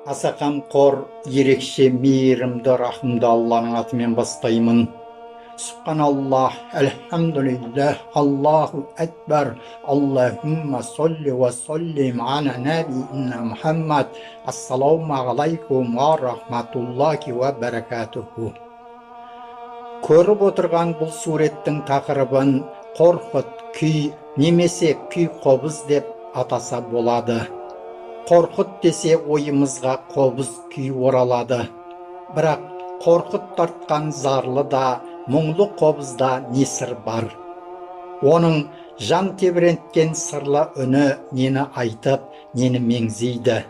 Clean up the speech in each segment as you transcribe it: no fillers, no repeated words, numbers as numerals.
Аса қамқор, ерекше мейірімді рахымды Алланың атымен бастаймын. Субханаллах, әлхамдулиллах, Аллаху әкбар, Аллахумма солли ва соллим ала набиина Мухаммад. Ассаламу алейкум ва рахматуллахи ва баракатуху. Көріп отырған бұл суреттің тақырыбын қорқыт, күй немесе күй қобыз деп атаса болады. Қорқыт десе ойымызға қобыз күй оралады. Бірақ қорқыт тартқан зарлы да, мұңлы қобызда не сыр бар? Оның жан тебіренткен сырлы үні нені айтып, нені меңзейді?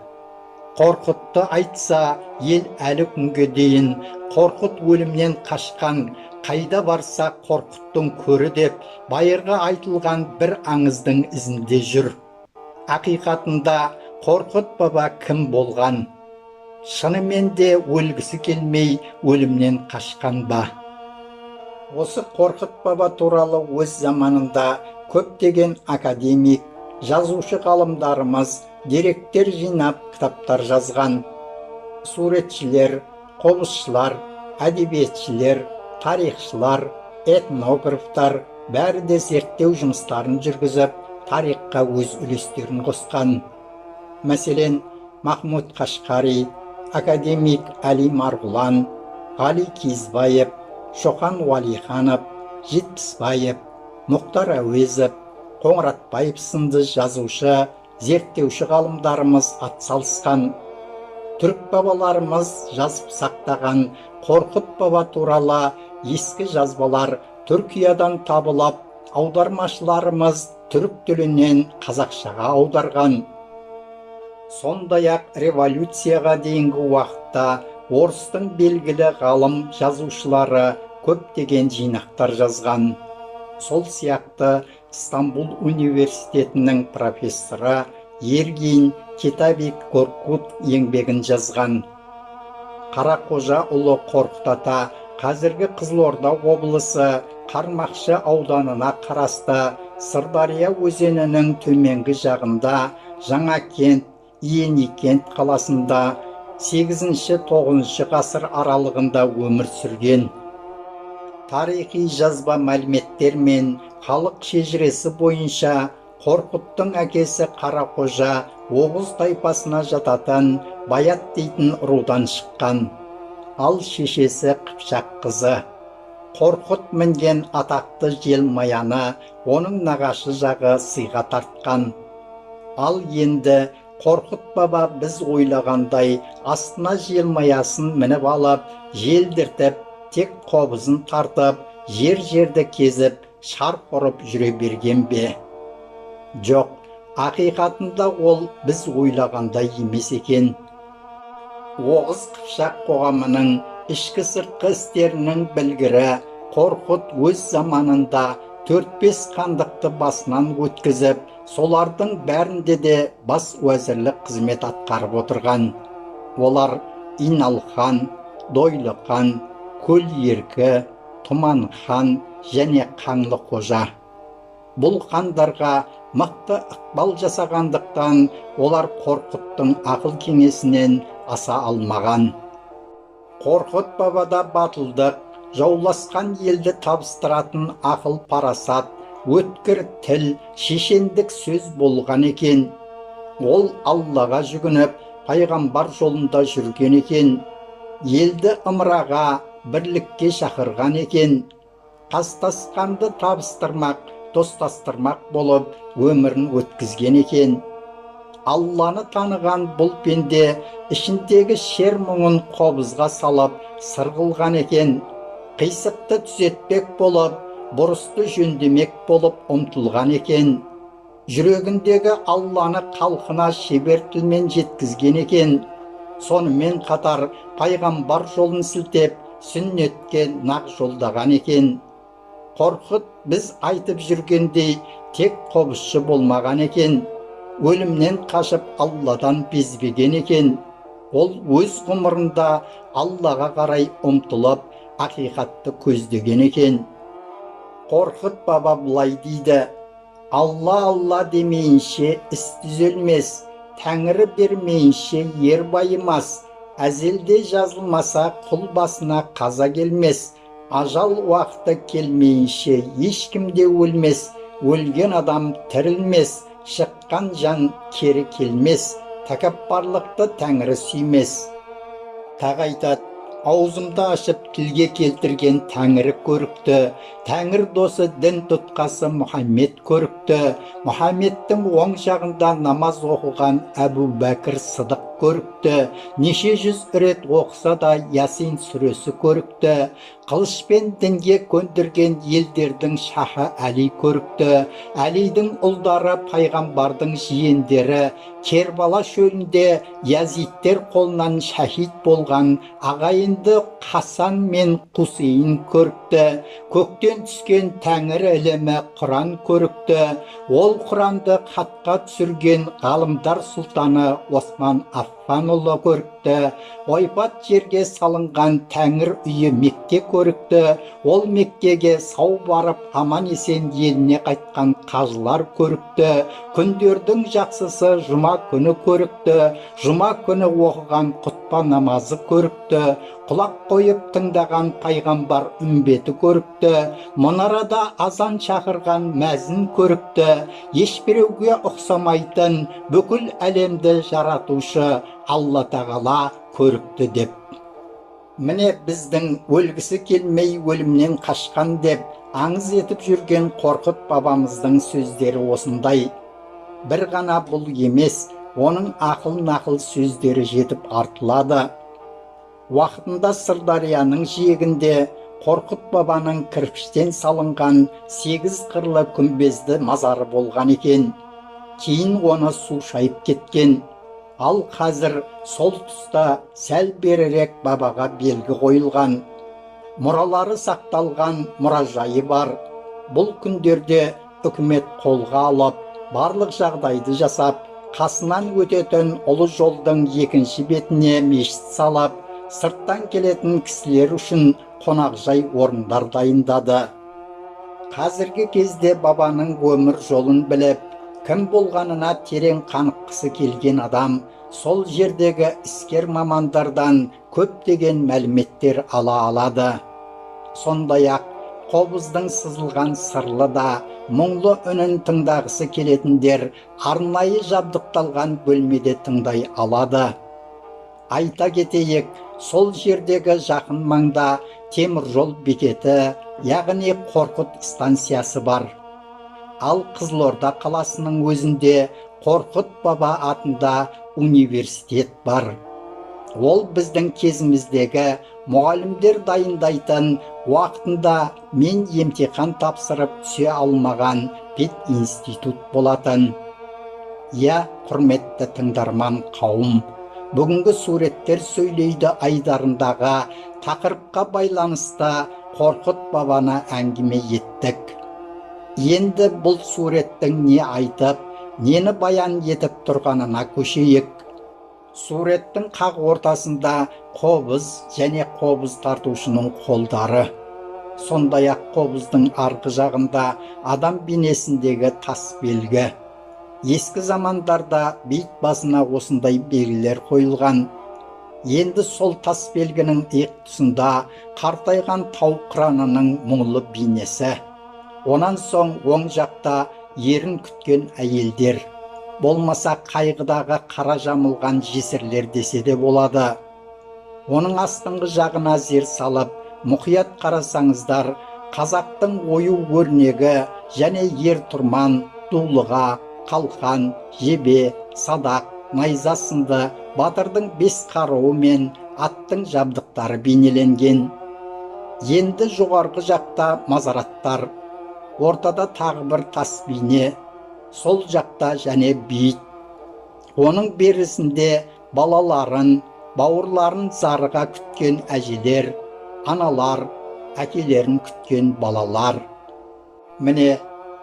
Қорқытты айтса, ел әлі күнге дейін қорқыт өлімнен қашқан, қайда барса қорқыттың көрі деп, байырғы айтылған бір аңыздың ізінде жүр. Ақиқатында Қорқыт баба кім болған? Шынымен де өлгісі келмей өлімнен қашқан ба? Осы Қорқыт баба туралы өз заманында көптеген академик, жазушы ғалымдарымыз деректер жинап кітаптар жазған. Суретшілер, қобызшылар, әдебиетшілер, тарихшылар, этнографтар бәрі де зерттеу жұмыстарын жүргізіп, тарихқа өз үлестерін қосқан. Мәселен, Махмуд Қашқари, академик Әли Марғұлан, Ғали Кизбаев, Шоқан Уалиханов, Жетпісбаев, Мұхтар Әуезов, Қоңыратбаев сынды жазушы, зерттеуші ғалымдарымыз атсалысқан. Түрік бабаларымыз жазып сақтаған Қорқыт баба туралы ескі жазбалар Түркиядан табылып, аудармашыларымыз түрік тілінен қазақшаға аударған. Сондай-ақ революцияға дейінгі уақытта орыстың белгілі ғалым жазушылары көптеген жинақтар жазған. Сол сияқты Стамбул университетінің профессоры Ергин Кетаби Коркут еңбегін жазған. Қарақожа ұлы Қорқыт ата қазіргі Қызылорда облысы Қармақшы ауданына қарасты Сырдария өзенінің төменгі жағында Жаңакент, Иеникент қаласында 8-9 ғасыр аралығында өмір сүрген. Тарихи жазба мәліметтер мен халық шежіресі бойынша Қорқыттың әкесі Қарақожа Оғыз тайпасына жататын Баят дейтін рудан шыққан. Ал шешесі Қыпшақ қызы. Қорқыт мінген атақты желмаяны оның нағашы жағы сыйға тартқан. Ал енді Қорқыт баба біз ойлағандай астына желмаясын мініп алып, желдіртіп, тек қобызын тартып, жер-жерді кезіп, шарқ ұрып жүре берген бе? Жоқ, ақиқатында ол біз ойлағандай емес екен. Оғыз Қыпшақ қоғамының ішкі сыртқы істерінің білгірі Қорқыт өз заманында 4-5 хандықты басынан өткізіп, солардың бәрінде де бас уәзірлік қызмет атқарып отырған. Олар Инал хан, Дойлы хан, Көл еркі, Тұман хан және Қаңлы қожа. Бұл хандарға мықты ықпал жасағандықтан олар Қорқыттың ақыл кеңесінен аса алмаған. Қорқыт бабада батылдық, жауласқан елді табыстыратын ақыл парасат, өткір тіл, шешендік сөз болған екен. Ол Аллаға жүгініп, пайғамбар жолында жүрген екен. Елді ымыраға, бірлікке шақырған екен. Қастасқанды табыстырмақ, достастырмақ болып өмірін өткізген екен. Алланы таныған бұл пенде ішіндегі шер мұңын қобызға салып сыр қылған екен. Қисықты түзетпек болып, бұрысты жөндемек болып ұмтылған екен. Жүрегіндегі Алланы халқына шебер тілмен жеткізген екен. Сонымен қатар пайғамбар жолын сілтеп, сүннетке нақ жолдаған екен. Қорқыт біз айтып жүргендей тек қобызшы болмаған екен. Өлімнен қашып Алладан безбеген екен. Ол өз ғұмырында Аллаға қарай ұмтылып, ақиқатты көздеген екен. Қорқыт баба былай дейді: Алла Алла демейінше іс түзелмес, Тәңірі бермейінше ер байымас, әзелде жазылмаса құл басына қаза келмес. Ажал уақыты келмейінше ешкімде өлмес, өлген адам тірілмес, шыққан жан кері келмес, тәкаппарлықты Тәңірі сүймес. Тағы айтады: аузымды ашып тілге келтірген Тәңірі көрікті, Тәңір досы дін тұтқасы Мұхаммед көрікті, Мұхаммедтің оң жағында намаз оқыған Әбу Бәкір Сыдық көрікті, неше жүз рет оқыса да Ясин сүресі көрікті, қылышпен дінге көндірген елдердің шахы Әли көрікті, Әлидің ұлдары пайғамбардың жиендері, Кербала шөлінде Язидтер қолынан шахид болған ағайынды Хасан мен Хусейн көрікті, көктен түскен Тәңір ілімі Құран көрікті, ол Құранды хатқа түсірген ғалымдар сұлтаны Осман Аффанұлы көрікті, ойпат жерге салынған Тәңір үйі Мекке көрікті, ол Меккеге сау барып аман есен еліне қайтқан қажылар көрікті, күндердің жақсысы жұма күні көрікті, жұма күні оқыған құтпа намазы көрікті, құлақ қойып тыңдаған пайғамбар үмбеті көрікті, мұнарада азан шақырған мәзін көрікті, ешбіреуге ұқсамайтын бүкіл әлемді жаратушы Алла тағала көрікті деп. Міне біздің өлгісі келмей өлімнен қашқан деп аңыз етіп жүрген Қорқыт бабамыздың сөздері осындай. Бір ғана бұл емес, оның ақыл-нақыл сөздері жетіп артылады. Уақытында Сырдарияның жиегінде Қорқыт бабаның кірпіштен салынған 8 қырлы күмбезді мазары болған екен. Кейін оны су шайып кеткен. Ал қазір сол тұста сәл берірек бабаға белгі қойылған. Мұралары сақталған мұражайы бар. Бұл күндерде үкімет қолға алып, барлық жағдайды жасап, қасынан өтетін ұлы жолдың екінші бетіне мешіт салып, сырттан келетін кісілер үшін қонақжай орындар дайындады. Қазіргі кезде бабаның өмір жолын біліп, кім болғанына терең қаныққысы келген адам сол жердегі іскер мамандардан көптеген мәліметтер ала алады. Сондай-ақ қобыздың сызылған сырлы да мұңлы үнін тыңдағысы келетіндер арнайы жабдықталған бөлмеде тыңдай алады. Айта кетейік, сол жердегі жақын маңда темір жол бекеті, яғни Қорқыт станциясы бар. Ал Қызылорда қаласының өзінде Қорқыт баба атында университет бар. Ол біздің кезіміздегі мұғалімдер дайындайтын, уақытында мен емтихан тапсырып түсе алмаған пединститут болатын. Иә, құрметті тыңдарман қауым, бүгінгі суреттер сөйлейді айдарындағы тақырыпқа байланысты Қорқыт бабаны әңгіме еттік. Енді бұл суреттің не айтып, нені баян етіп тұрғанына көшейік. Суреттің қақ ортасында қобыз және қобыз тартушының қолдары. Сондай-ақ қобыздың арғы жағында адам бейнесіндегі тас белгі. Ескі замандарда бейіт басына осындай белгілер қойылған. Енді сол тас белгінің иық тұсында қартайған тау қыранының мұңлы бейнесі. Онан соң оң жақта ерін күткен әйелдер, болмаса қайғыдағы қара жамылған жесірлер десе де болады. Оның астыңғы жағына зер салып, мұқият қарасаңыздар, қазақтың ою өрнегі және ер тұрман, дулыға, қалқан, жебе, садақ, найза сынды батырдың 5 қаруы мен аттың жабдықтары бейнеленген. Енді жоғарғы жақта мазараттар, ортада тағы бір тас бейне, сол жақта және бейіт. Оның берісінде балаларын, бауырларын зарыға күткен әжелер, аналар, әкелерін күткен балалар. Міне,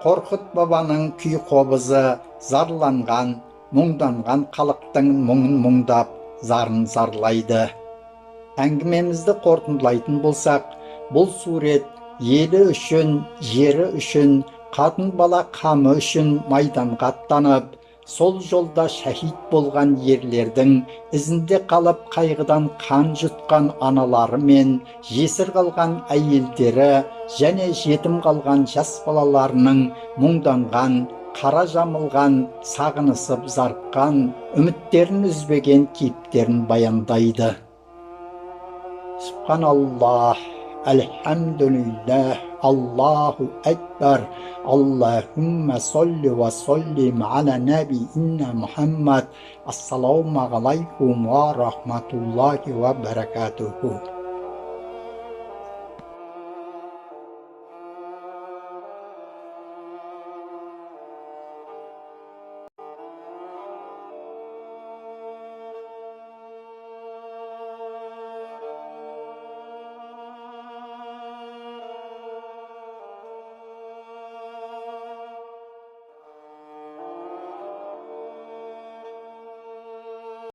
Қорқыт бабаның күй қобызы зарланған, мұңданған халықтың мұңын мұңдап, зарын зарлайды. Әңгімемізді қорытындылайтын болсақ, бұл сурет елі үшін, жері үшін, қатын бала қамы үшін майданға аттанып, Сол жолда шәһид болған ерлердің ізінде қалып қайғыдан қан жұтқан аналары мен жесір қалған әйелдері және жетім қалған жас балаларының мұңданған, қара жамылған, сағынысып зарыққан, үміттерін үзбеген кейіптерін баяндайды. Субханаллах, әлхамдулиллах, Аллаху әкбар, Аллахумма солли ва соллим аля набиинна Мухаммад. Ассаламу алейкум ва рахматуллахи ва баракатуху.